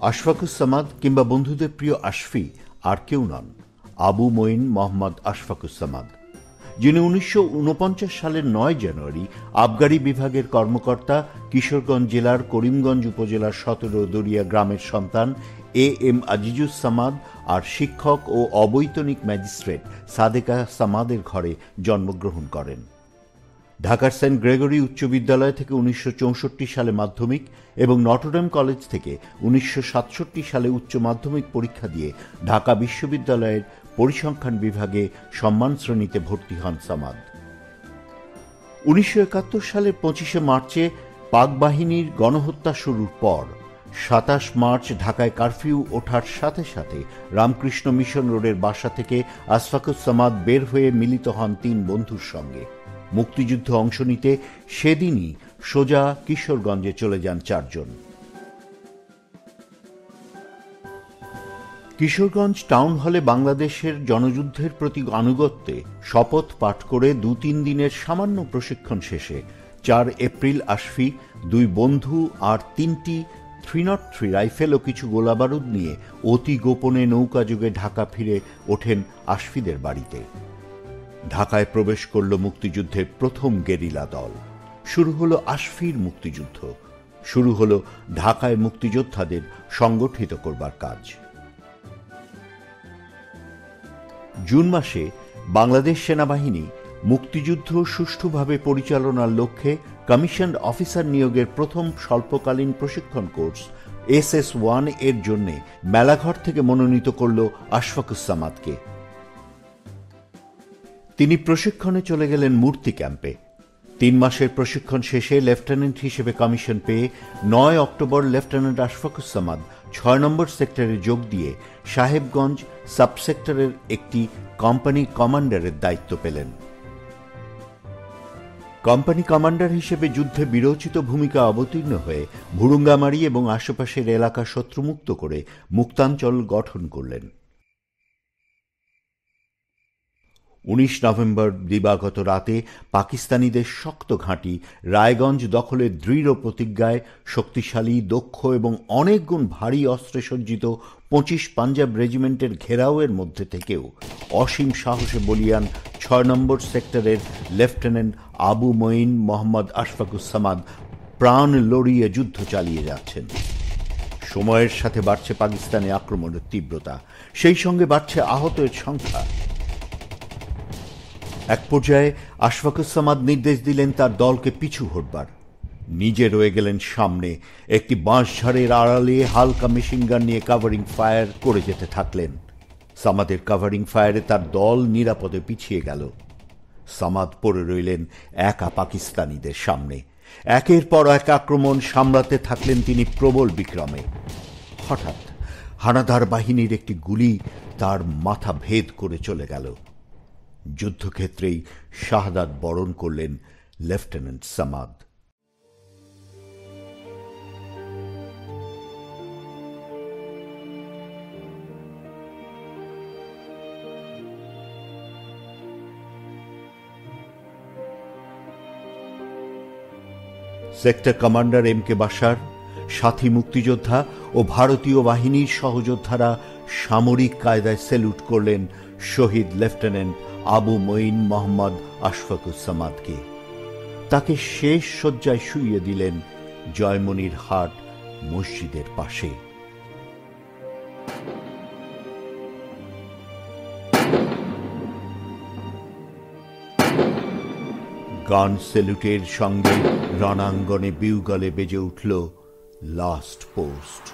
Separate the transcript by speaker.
Speaker 1: আশফাকুস সামাদ কিংবা বন্ধুদের প্রিয় আশফি আর কেউ নন, আবু মঈন মোহাম্মদ আশফাকুস সামাদ, যিনি 1949 সালের 9 জানুয়ারি আবগারি বিভাগের কর্মকর্তা, কিশোরগঞ্জ জেলার করিমগঞ্জ উপজেলার 17 দরিয়া গ্রামের সন্তান এ এম আজিজুস সামাদ আর শিক্ষক ও অবৈতনিক ম্যাজিস্ট্রেট সাদেকা সামাদের ঘরে জন্মগ্রহণ করেন। ঢাকার সেন্ট গ্রেগরি উচ্চ বিদ্যালয় থেকে 1964 সালে মাধ্যমিক এবং নটরডেম কলেজ থেকে 1967 সালে উচ্চ মাধ্যমিক পরীক্ষা দিয়ে ঢাকা বিশ্ববিদ্যালয়ের পরিসংখ্যান বিভাগে সম্মান শ্রেণীতে ভর্তি হন সামাদ। 1971 সালের 25 মার্চে পাক বাহিনীর গণহত্যা শুরুর পর 27 মার্চ ঢাকায় কারফিউ ওঠার সাথে সাথে রামকৃষ্ণ মিশন রোডের বাসা থেকে আশফাকুস সামাদ বের হয়ে মিলিত হন 3 বন্ধুর সঙ্গে। মুক্তিযুদ্ধে অংশ নিতে সেদিনই সোজা কিশোরগঞ্জে চলে যান 4 জন। কিশোরগঞ্জ টাউন হলে বাংলাদেশের জনযুদ্ধের প্রতি আনুগত্যে শপথ পাঠ করে 2-3 দিনের সামান্য প্রশিক্ষণ শেষে 4 এপ্রিল আশফি, 2 বন্ধু আর 3টি 303 রাইফেল ও কিছু গোলাবারুদ নিয়ে অতি গোপনে নৌকাযোগে ঢাকা ফিরে ওঠেন আশফিদের বাড়িতে। ঢাকায় প্রবেশ করল মুক্তিযুদ্ধের প্রথম গেরিলা দল। শুরু হলো আশফির মুক্তিযুদ্ধ, শুরু হলো ঢাকায় মুক্তিযোদ্ধাদের সংগঠিত করবার কাজ। জুন মাসে বাংলাদেশ সেনাবাহিনী মুক্তিযুদ্ধ সুষ্ঠুভাবে পরিচালনার লক্ষ্যে কমিশনড অফিসার নিয়োগের প্রথম স্বল্পকালীন প্রশিক্ষণ কোর্স SS1 এর জন্য মেলাঘর থেকে মনোনীত করল আশফাকুস সামাদকে। তিনি প্রশিক্ষণে চলে গেলেন মূর্তি ক্যাম্পে। 3 মাসের প্রশিক্ষণ শেষে লেফটেন্যান্ট হিসেবে কমিশন পেয়ে 9 অক্টোবর লেফটেন্যান্ট আশফাকুস সামাদ 6 নম্বর সেক্টরে যোগ দিয়ে সাহেবগঞ্জ সাবসেক্টরের একটি কোম্পানি কমান্ডারের দায়িত্ব পেলেন। কোম্পানি কমান্ডার হিসেবে যুদ্ধে বীরোচিত ভূমিকা অবতীর্ণ হয়ে ভুরুঙ্গামারি এবং আশেপাশের এলাকা শত্রুমুক্ত করে মুক্তাঞ্চল গঠন করলেন। 19 নভেম্বর দিবাগত রাতে পাকিস্তানিদের শক্ত ঘাঁটি রায়গঞ্জ দখলের দৃঢ় প্রতিজ্ঞায় শক্তিশালী, দক্ষ এবং অনেক গুণ ভারী অস্ত্রে সজ্জিত 25 পাঞ্জাব রেজিমেন্টের ঘেরাওয়ের মধ্যে থেকেও অসীম সাহসে বলিয়ান 6 নম্বর সেক্টরের লেফটেন্যান্ট আবু মঈন মোহাম্মদ আশফাকুস সামাদ প্রাণ লড়িয়ে যুদ্ধ চালিয়ে যাচ্ছেন। সময়ের সাথে বাড়ছে পাকিস্তানি আক্রমণের তীব্রতা, সেই সঙ্গে বাড়ছে আহতের সংখ্যা। এক পর্যায়ে আশফাকুস সামাদ নির্দেশ দিলেন তার দলকে পিছু হটবার। নিজে রয়ে গেলেন সামনে, একটি বাঁশঝাড়ের আড়ালে হালকা মেশিনগান নিয়ে কাভারিং ফায়ার করে যেতে থাকলেন। সামাদের কাভারিং ফায়ারে তার দল নিরাপদে পিছিয়ে গেল। সামাদ পড়ে রইলেন একা পাকিস্তানিদের সামনে। একের পর এক আক্রমণ সামলাতে থাকলেন তিনি প্রবল বিক্রমে। হঠাৎ হানাদার বাহিনীর একটি গুলি তার মাথা ভেদ করে চলে গেল। যুদ্ধক্ষেত্রেই শাহাদাত বরণ করলেন lieutenant Samad. Sector commander M K Bashar, সাথী মুক্তিযোদ্ধা ও ভারতীয় বাহিনীর সহযোদ্ধারা সামরিক কায়দায় স্যালুট করলেন শহীদ লেফটেন্যান্ট আবু মঈন মোহাম্মদ আশফাকুস সামাদকে। তাকে শেষ শয্যায় শুইয়ে দিলেন জয়মনির হাট মসজিদের পাশে। গান স্যালুটের সঙ্গে রণাঙ্গনে বিউগলে বেজে উঠল লাস্ট পোস্ট।